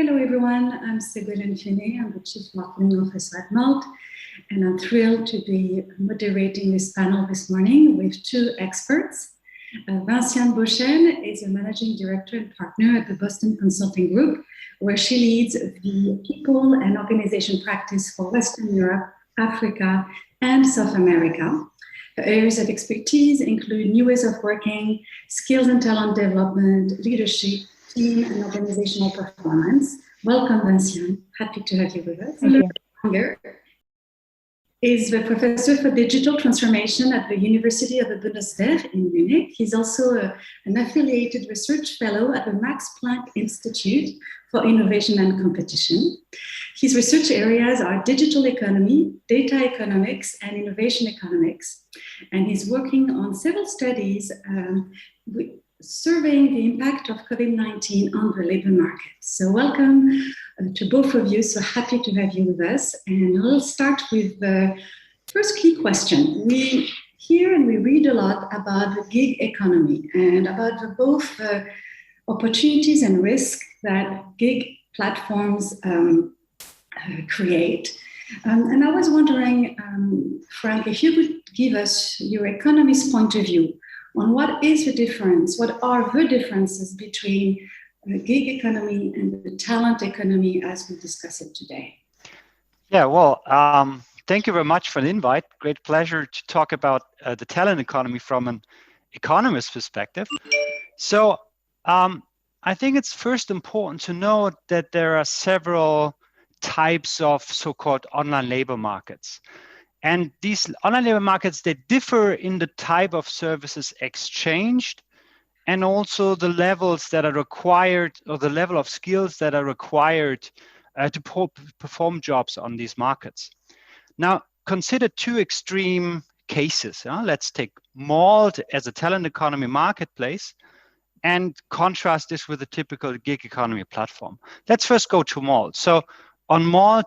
Hello everyone, I'm Ségolène Finet, I'm the Chief Marketing Officer at Malt, and I'm thrilled to be moderating this panel this morning with two experts. Vinciane Beauchesne is a Managing Director and Partner at the Boston Consulting Group, where she leads the people and organization practice for Western Europe, Africa, and South America. Her areas of expertise include new ways of working, skills and talent development, leadership, team and organizational performance. Welcome, Vinciane. Happy to have you with us. Unger is the Professor for Digital Transformation at the University of the Bundeswehr in Munich. He's also an affiliated research fellow at the Max Planck Institute for Innovation and Competition. His research areas are digital economy, data economics, and innovation economics. And he's working on several studies surveying the impact of COVID-19 on the labor market. So welcome to both of you. So happy to have you with us. And I'll start with the first key question. We hear and we read a lot about the gig economy and about both opportunities and risks that gig platforms create. And I was wondering, Frank, if you could give us your economist point of view on what is the difference, what are the differences between the gig economy and the talent economy as we discuss it today. Yeah, well, thank you very much for the invite. Great pleasure to talk about the talent economy from an economist perspective. So I think it's first important to note that there are several types of so-called online labor markets. And these online labor markets, they differ in the type of services exchanged and also the levels that are required or the level of skills that are required to perform jobs on these markets. Now, consider two extreme cases. Let's take Malt as a talent economy marketplace and contrast this with a typical gig economy platform. Let's first go to Malt. So on Malt,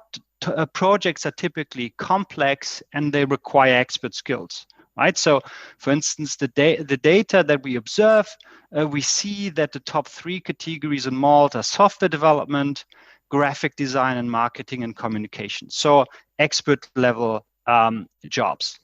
projects are typically complex and they require expert skills, right? So for instance, the data that we observe, we see that the top three categories in Malt are software development, graphic design, and marketing and communication. So expert level jobs.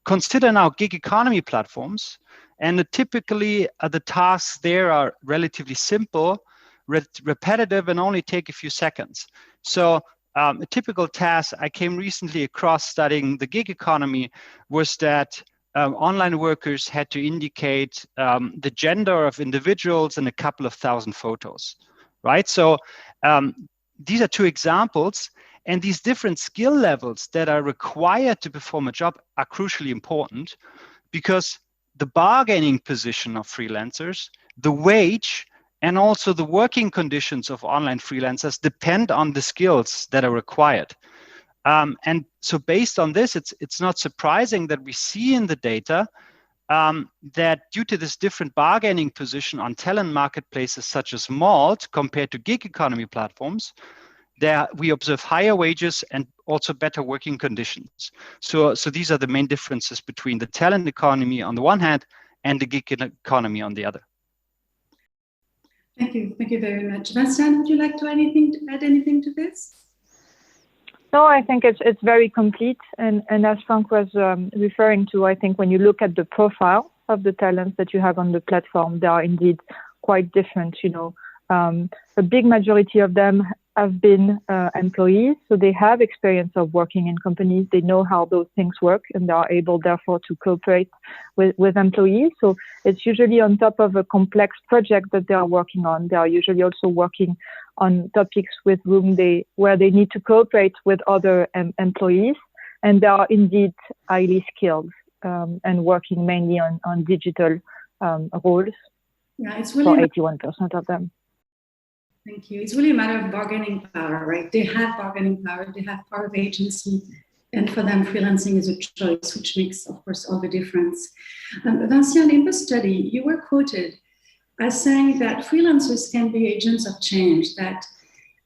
Consider now gig economy platforms, and typically the tasks there are relatively simple, repetitive, and only take a few seconds. So a typical task I came recently across studying the gig economy was that online workers had to indicate the gender of individuals in a couple of thousand photos, right? So these are two examples, and these different skill levels that are required to perform a job are crucially important because the bargaining position of freelancers, the wage, and also the working conditions of online freelancers depend on the skills that are required. And so based on this, it's not surprising that we see in the data that due to this different bargaining position on talent marketplaces such as Malt compared to gig economy platforms, there we observe higher wages and also better working conditions. So these are the main differences between the talent economy on the one hand and the gig economy on the other. Thank you very much. Vinciane, would you like to add anything to this? No, I think it's very complete. And as Frank was referring to, I think when you look at the profile of the talents that you have on the platform, they are indeed quite different. You know, a big majority of them have been employees, so they have experience of working in companies. They know how those things work, and they are able, therefore, to cooperate with employees. So it's usually on top of a complex project that they are working on. They are usually also working on topics with where they need to cooperate with other employees, and they are indeed highly skilled and working mainly on digital roles. Yeah, it's really for 81% of them. Thank you. It's really a matter of bargaining power, right? They have bargaining power, they have power of agency, and for them, freelancing is a choice, which makes, of course, all the difference. Vinciane, in the study, you were quoted as saying that freelancers can be agents of change, that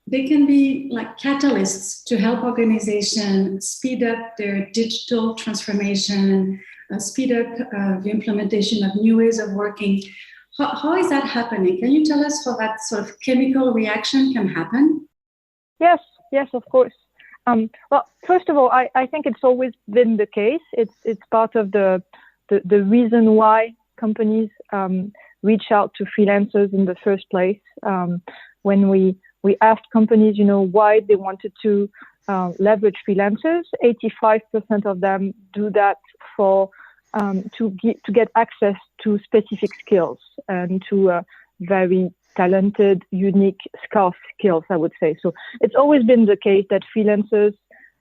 they can be like catalysts to help organizations speed up their digital transformation, speed up the implementation of new ways of working. How is that happening? Can you tell us how that sort of chemical reaction can happen? Yes, yes, of course. Well, first of all, I think it's always been the case. It's part of the reason why companies reach out to freelancers in the first place. When we asked companies, why they wanted to leverage freelancers, 85% of them do that for to get access to specific skills and to very talented, unique, scarce skills, I would say. So it's always been the case that freelancers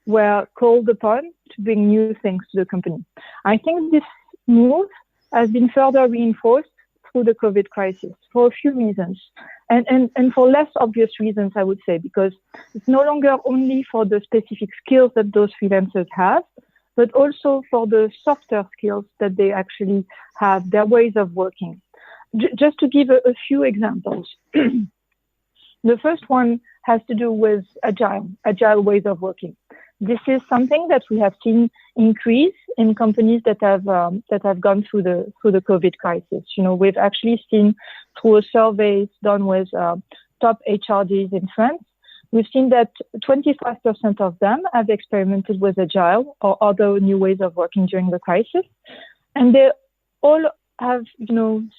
were called upon to bring new things to the company. I think this move has been further reinforced through the COVID crisis for a few reasons, and for less obvious reasons, I would say, because it's no longer only for the specific skills that those freelancers have, but also for the softer skills that they actually have, their ways of working. Just to give a few examples. The first one has to do with agile ways of working. This is something that we have seen increase in companies that have gone through the COVID crisis. We've actually seen through a survey done with top HRDs in France, we've seen that 25% of them have experimented with agile or other new ways of working during the crisis, and they all have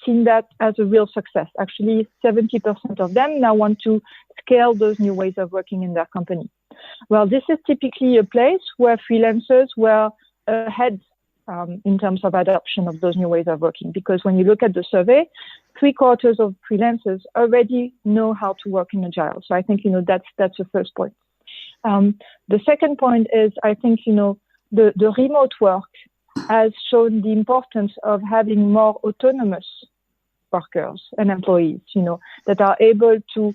seen that as a real success. Actually, 70% of them now want to scale those new ways of working in their company. Well, this is typically a place where freelancers were ahead in terms of adoption of those new ways of working, because when you look at the survey, 3/4 of freelancers already know how to work in agile. So I think that's the first point. The second point is, I think the remote work has shown the importance of having more autonomous workers and employees, that are able to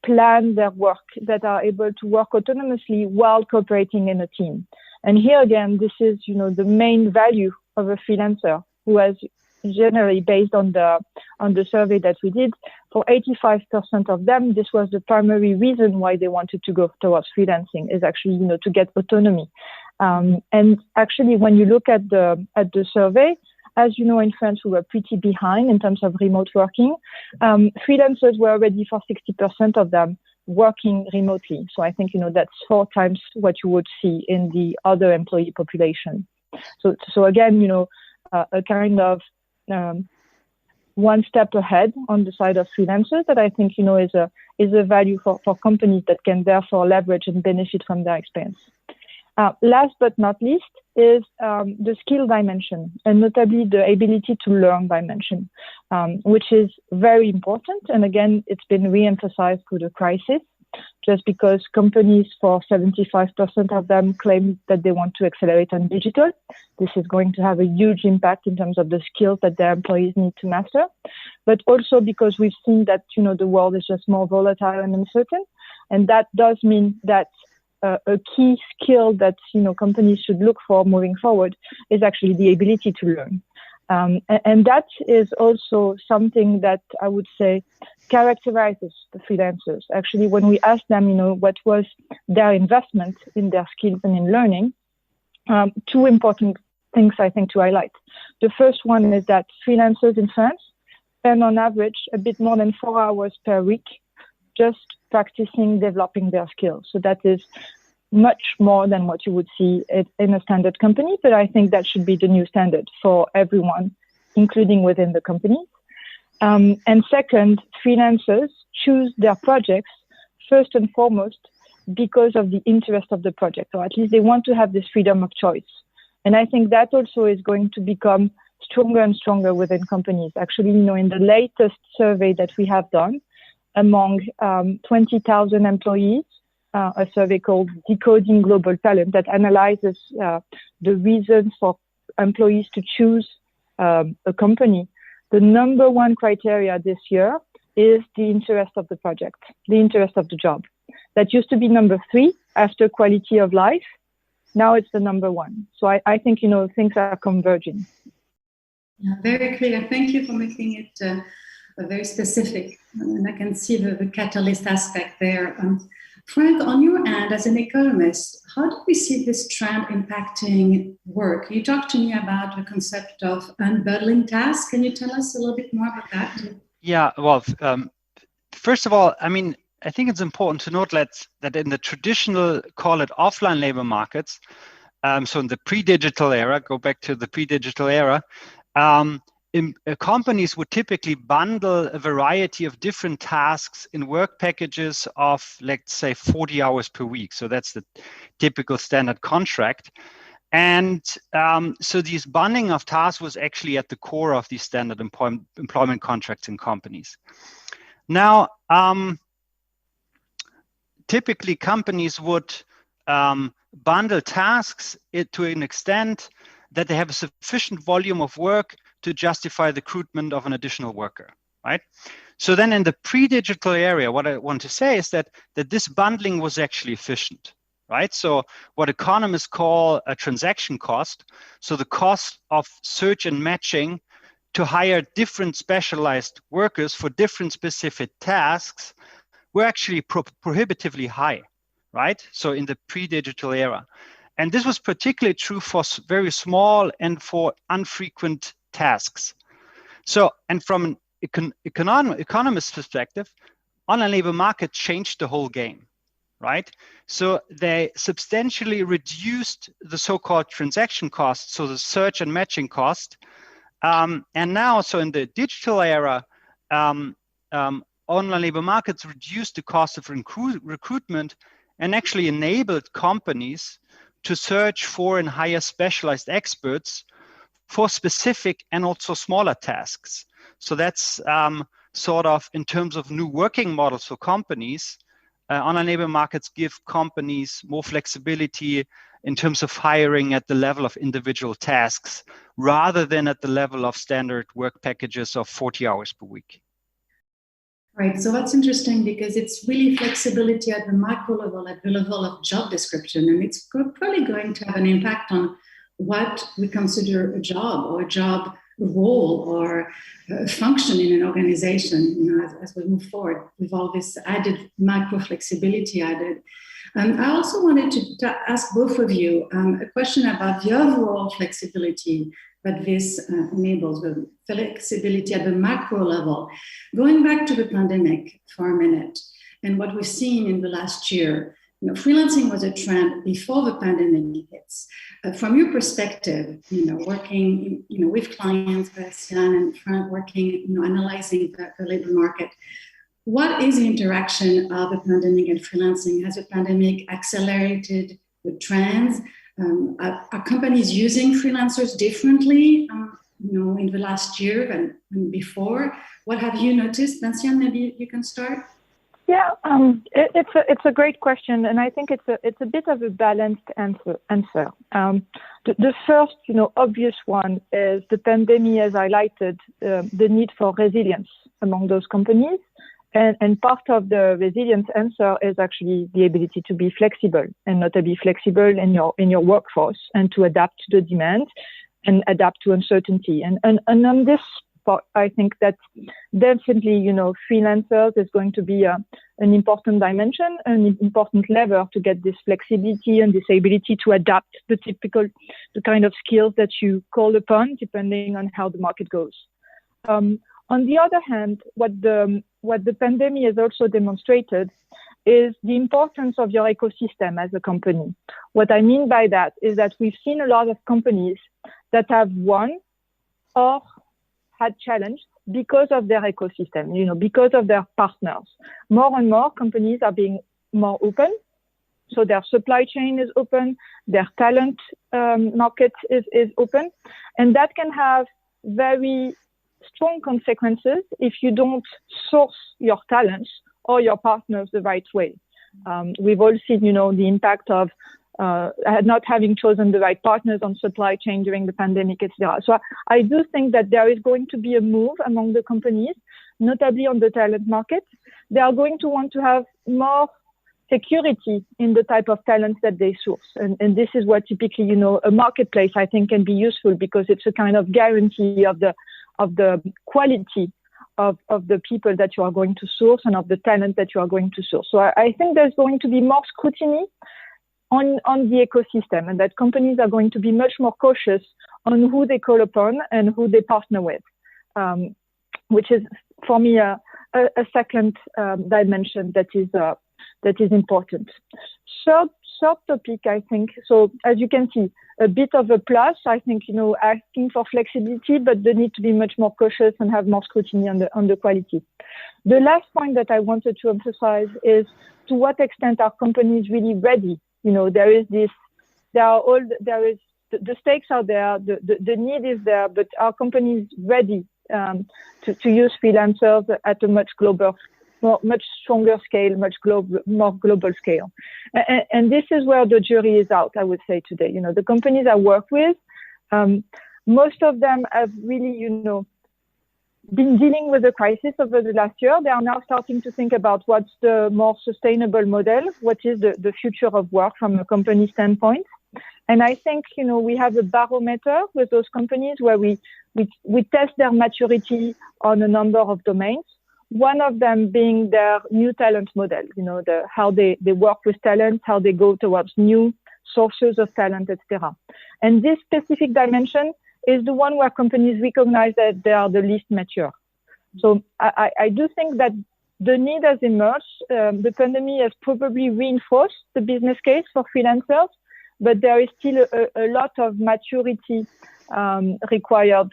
plan their work, that are able to work autonomously while cooperating in a team. And here again, this is, the main value of a freelancer, who has generally, based on the survey that we did, for 85% of them, this was the primary reason why they wanted to go towards freelancing, is actually, to get autonomy. And actually, when you look at the survey, as you know, in France, we were pretty behind in terms of remote working. Freelancers were already, for 60% of them, working remotely. So I think, that's 4 times what you would see in the other employee population. So again, a kind of one step ahead on the side of freelancers that I think, is a value for companies that can therefore leverage and benefit from their experience. Last but not least is the skill dimension, and notably the ability to learn dimension, which is very important. And again, it's been re-emphasized through the crisis, just because companies, for 75% of them, claim that they want to accelerate on digital. This is going to have a huge impact in terms of the skills that their employees need to master, but also because we've seen that, the world is just more volatile and uncertain. And that does mean that a key skill that companies should look for moving forward is actually the ability to learn, and that is also something that I would say characterizes the freelancers. Actually, when we asked them, what was their investment in their skills and in learning, 2 important things I think to highlight. The first one is that freelancers in France spend on average a bit more than 4 hours per week just practicing developing their skills. So that is much more than what you would see in a standard company, but I think that should be the new standard for everyone, including within the company. And second, freelancers choose their projects first and foremost because of the interest of the project, or at least they want to have this freedom of choice. And I think that also is going to become stronger and stronger within companies. Actually, in the latest survey that we have done among 20,000 employees, a survey called Decoding Global Talent that analyzes the reasons for employees to choose a company. The number 1 criteria this year is the interest of the project, the interest of the job. That used to be number 3 after quality of life. Now it's the number 1. So I think, things are converging. Yeah, very clear. Thank you for making it very specific. And I can see the catalyst aspect there. Frank, on your end, as an economist, how do we see this trend impacting work? You talked to me about the concept of unbundling tasks. Can you tell us a little bit more about that? Yeah, well, first of all, I mean, I think it's important to note that in the traditional, call it offline labor markets, so in the pre-digital era, go back to the pre-digital era, companies would typically bundle a variety of different tasks in work packages of, let's say, 40 hours per week. So that's the typical standard contract. And so this bundling of tasks was actually at the core of these standard employment contracts in companies. Now, typically companies would bundle tasks to an extent that they have a sufficient volume of work to justify the recruitment of an additional worker, right? So then in the pre-digital area, what I want to say is that this bundling was actually efficient, right? So what economists call a transaction cost, so the cost of search and matching to hire different specialized workers for different specific tasks were actually prohibitively high, right? So in the pre-digital era. And this was particularly true for very small and for infrequent tasks. So, and from an economist perspective, online labor market changed the whole game, right? So they substantially reduced the so-called transaction cost, so the search and matching cost. And now, so in the digital era, online labor markets reduced the cost of recruitment and actually enabled companies to search for and hire specialized experts for specific and also smaller tasks. So that's sort of in terms of new working models for companies. Online labor markets give companies more flexibility in terms of hiring at the level of individual tasks rather than at the level of standard work packages of 40 hours per week. Right, so that's interesting because it's really flexibility at the micro level, at the level of job description, and it's probably going to have an impact on what we consider a job or a job role or a function in an organization, you know, as we move forward with all this added micro flexibility added. I also wanted to ask both of you a question about the overall flexibility that this enables, the flexibility at the macro level. Going back to the pandemic for a minute and what we've seen in the last year, you know, freelancing was a trend before the pandemic hits. From your perspective, you know, working, you know, with clients, Bastian and Frank, working, you know, analyzing the labor market, what is the interaction of the pandemic and freelancing? Has the pandemic accelerated the trends? Are companies using freelancers differently, you know, in the last year than before? What have you noticed? Bastian, maybe you can start. Yeah, it's a great question, and I think it's a bit of a balanced answer. The first, you know, obvious one is the pandemic has highlighted the need for resilience among those companies. And part of the resilience answer is actually the ability to be flexible and not to be flexible in your workforce and to adapt to the demand and adapt to uncertainty. And on this part, I think that definitely, you know, freelancers is going to be an important dimension, an important lever to get this flexibility and this ability to adapt the kind of skills that you call upon depending on how the market goes. On the other hand, what the pandemic has also demonstrated is the importance of your ecosystem as a company. What I mean by that is that we've seen a lot of companies that have won or had challenged because of their ecosystem, you know, because of their partners. More and more companies are being more open. So their supply chain is open, their talent market is open, and that can have very strong consequences if you don't source your talents or your partners the right way. We've all seen, you know, the impact of not having chosen the right partners on supply chain during the pandemic, etc. So I do think that there is going to be a move among the companies, notably on the talent market. They are going to want to have more security in the type of talents that they source. And this is what typically, you know, a marketplace, I think, can be useful because it's a kind of guarantee of the quality of the people that you are going to source and of the talent that you are going to source. So I think there's going to be more scrutiny on the ecosystem, and that companies are going to be much more cautious on who they call upon and who they partner with, which is for me a a second dimension that is important. Third topic, I think. So as you can see, a bit of a plus. I think asking for flexibility, but the need to be much more cautious and have more scrutiny on the quality. The last point that I wanted to emphasize is to what extent are companies really ready? The stakes are there, the need is there, but are companies ready to use freelancers at a much stronger scale, more global scale? And this is where the jury is out, I would say today. The companies I work with, most of them have really, been dealing with the crisis over the last year. They are now starting to think about what's the more sustainable model, what is the future of work from a company standpoint. And I think, we have a barometer with those companies where we test their maturity on a number of domains. One of them being their new talent model, how they work with talent, how they go towards new sources of talent, etc. And this specific dimension is the one where companies recognize that they are the least mature. So I do think that the need has emerged. The pandemic has probably reinforced the business case for freelancers, but there is still a lot of maturity required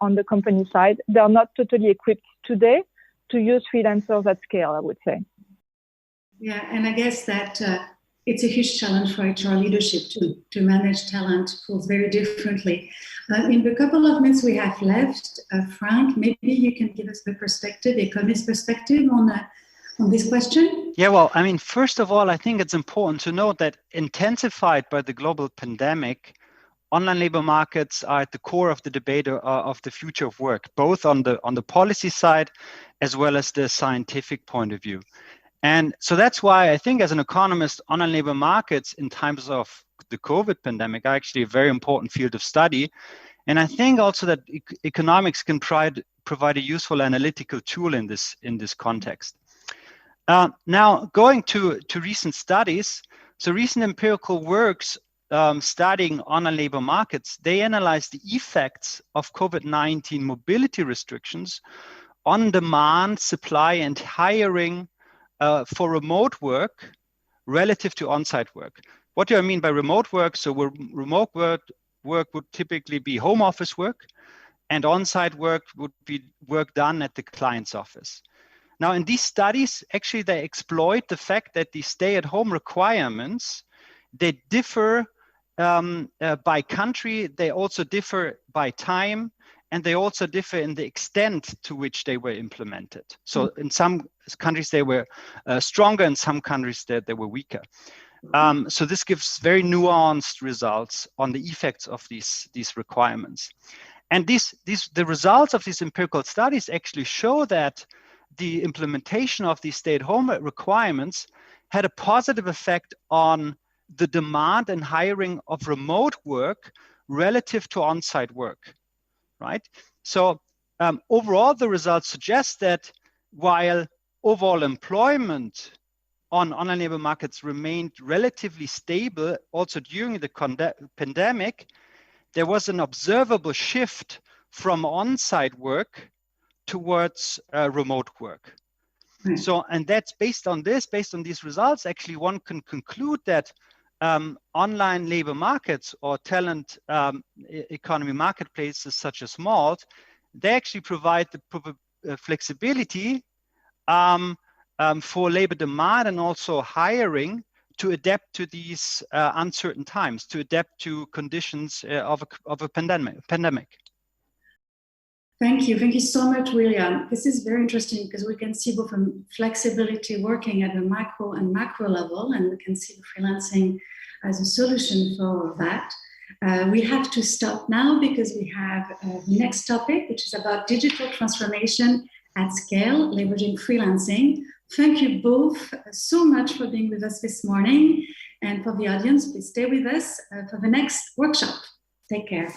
on the company side. They are not totally equipped today to use freelancers at scale, I would say. Yeah, and I guess that it's a huge challenge for HR leadership to manage talent pools very differently. In the couple of minutes we have left, Frank, maybe you can give us the perspective, economist perspective on this question? Yeah, well, I mean, first of all, I think it's important to note that intensified by the global pandemic, online labor markets are at the core of the debate of the future of work, both on the policy side as well as the scientific point of view. And so that's why I think as an economist, online labor markets in times of the COVID pandemic are actually a very important field of study. And I think also that economics can provide a useful analytical tool in this context. Now, going to recent studies, so recent empirical works studying online labor markets, they analyzed the effects of COVID-19 mobility restrictions on demand, supply, and hiring for remote work relative to on-site work. What do I mean by remote work? So remote work would typically be home office work, and on-site work would be work done at the client's office. Now, in these studies, actually, they exploit the fact that the stay-at-home requirements, they differ by country, they also differ by time, and they also differ in the extent to which they were implemented. So in some countries, they were stronger, in some countries, they were weaker. So this gives very nuanced results on the effects of these requirements. And the results of these empirical studies actually show that the implementation of these stay-at-home requirements had a positive effect on the demand and hiring of remote work relative to on-site work, right? So overall, the results suggest that while overall employment on online labor markets remained relatively stable also during the pandemic, there was an observable shift from on-site work towards remote work. Right. So, and that's based on these results, actually one can conclude that online labor markets or talent economy marketplaces such as Malt, they actually provide the flexibility for labor demand and also hiring to adapt to these uncertain times, to adapt to conditions of a pandemic. Thank you so much, William. This is very interesting because we can see both flexibility working at the micro and macro level, and we can see the freelancing as a solution for that. We have to stop now because we have the next topic, which is about digital transformation at scale, leveraging freelancing. Thank you both so much for being with us this morning. And for the audience, please stay with us for the next workshop. Take care.